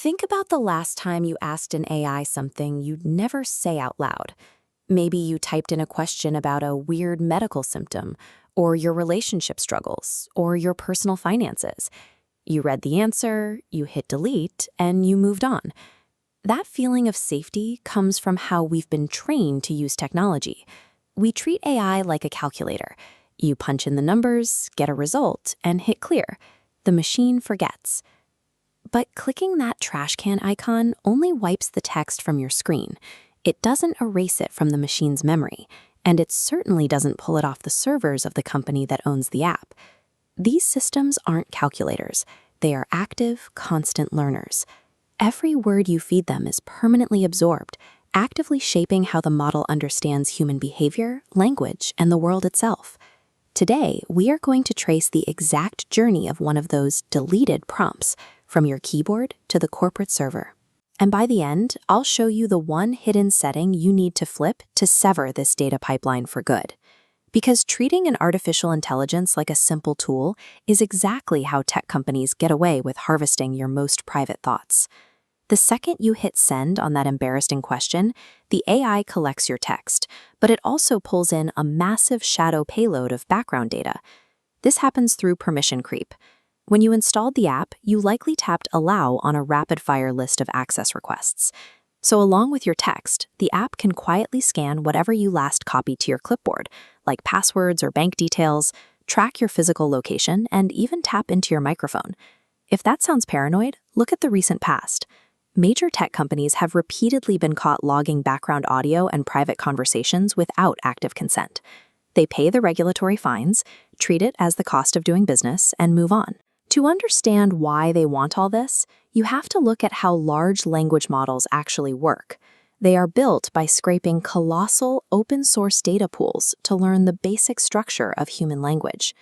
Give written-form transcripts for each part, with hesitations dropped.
Think about the last time you asked an AI something you'd never say out loud. Maybe you typed in a question about a weird medical symptom, or your relationship struggles, or your personal finances. You read the answer, you hit delete, and you moved on. That feeling of safety comes from how we've been trained to use technology. We treat AI like a calculator. You punch in the numbers, get a result, and hit clear. The machine forgets. But clicking that trash can icon only wipes the text from your screen. It doesn't erase it from the machine's memory, and it certainly doesn't pull it off the servers of the company that owns the app. These systems aren't calculators. They are active, constant learners. Every word you feed them is permanently absorbed, actively shaping how the model understands human behavior, language, and the world itself. Today, we are going to trace the exact journey of one of those deleted prompts, from your keyboard to the corporate server. And by the end, I'll show you the one hidden setting you need to flip to sever this data pipeline for good. Because treating an artificial intelligence like a simple tool is exactly how tech companies get away with harvesting your most private thoughts. The second you hit send on that embarrassing question, the AI collects your text, but it also pulls in a massive shadow payload of background data. This happens through permission creep. When you installed the app, you likely tapped Allow on a rapid-fire list of access requests. So along with your text, the app can quietly scan whatever you last copied to your clipboard, like passwords or bank details, track your physical location, and even tap into your microphone. If that sounds paranoid, look at the recent past. Major tech companies have repeatedly been caught logging background audio and private conversations without active consent. They pay the regulatory fines, treat it as the cost of doing business, and move on. To understand why they want all this, you have to look at how large language models actually work. They are built by scraping colossal open-source data pools to learn the basic structure of human language.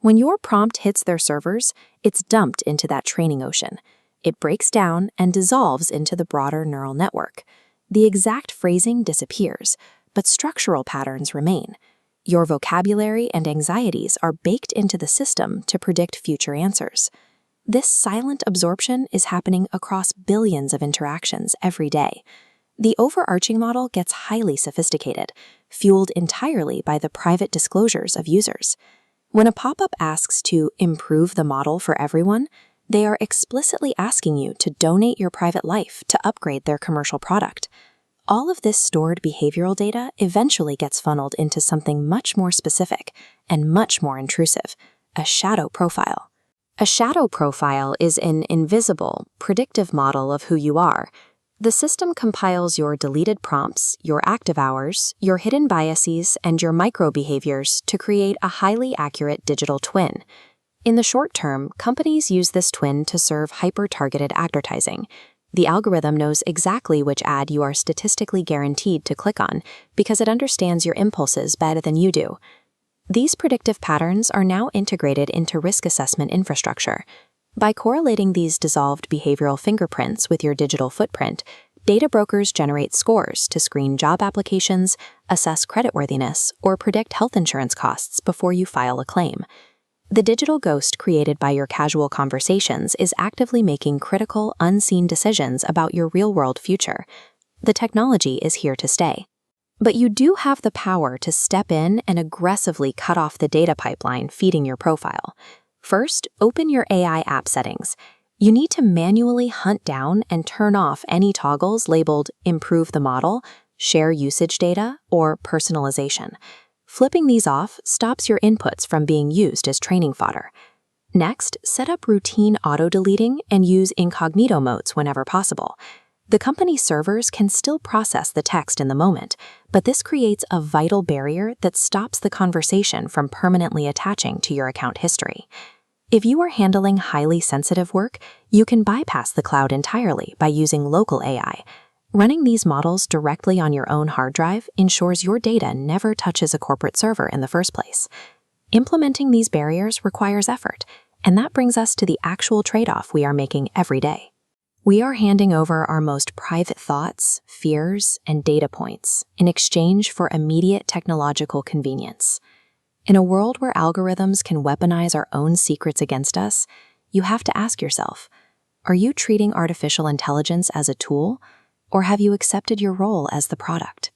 When your prompt hits their servers, it's dumped into that training ocean. It breaks down and dissolves into the broader neural network. The exact phrasing disappears, but structural patterns remain. Your vocabulary and anxieties are baked into the system to predict future answers. This silent absorption is happening across billions of interactions every day. The overarching model gets highly sophisticated, fueled entirely by the private disclosures of users. When a pop-up asks to improve the model for everyone, they are explicitly asking you to donate your private life to upgrade their commercial product. All of this stored behavioral data eventually gets funneled into something much more specific and much more intrusive, a shadow profile. A shadow profile is an invisible, predictive model of who you are. The system compiles your deleted prompts, your active hours, your hidden biases, and your micro-behaviors to create a highly accurate digital twin. In the short term, companies use this twin to serve hyper-targeted advertising. The algorithm knows exactly which ad you are statistically guaranteed to click on because it understands your impulses better than you do. These predictive patterns are now integrated into risk assessment infrastructure. By correlating these dissolved behavioral fingerprints with your digital footprint, data brokers generate scores to screen job applications, assess creditworthiness, or predict health insurance costs before you file a claim. The digital ghost created by your casual conversations is actively making critical, unseen decisions about your real-world future. The technology is here to stay. But you do have the power to step in and aggressively cut off the data pipeline feeding your profile. First, open your AI app settings. You need to manually hunt down and turn off any toggles labeled Improve the Model, Share Usage Data, or Personalization. Flipping these off stops your inputs from being used as training fodder. Next, set up routine auto-deleting and use incognito modes whenever possible. The company's servers can still process the text in the moment, but this creates a vital barrier that stops the conversation from permanently attaching to your account history. If you are handling highly sensitive work, you can bypass the cloud entirely by using local AI. Running these models directly on your own hard drive ensures your data never touches a corporate server in the first place. Implementing these barriers requires effort, and that brings us to the actual trade-off we are making every day. We are handing over our most private thoughts, fears, and data points in exchange for immediate technological convenience. In a world where algorithms can weaponize our own secrets against us, you have to ask yourself, Are you treating artificial intelligence as a tool, or have you accepted your role as the product?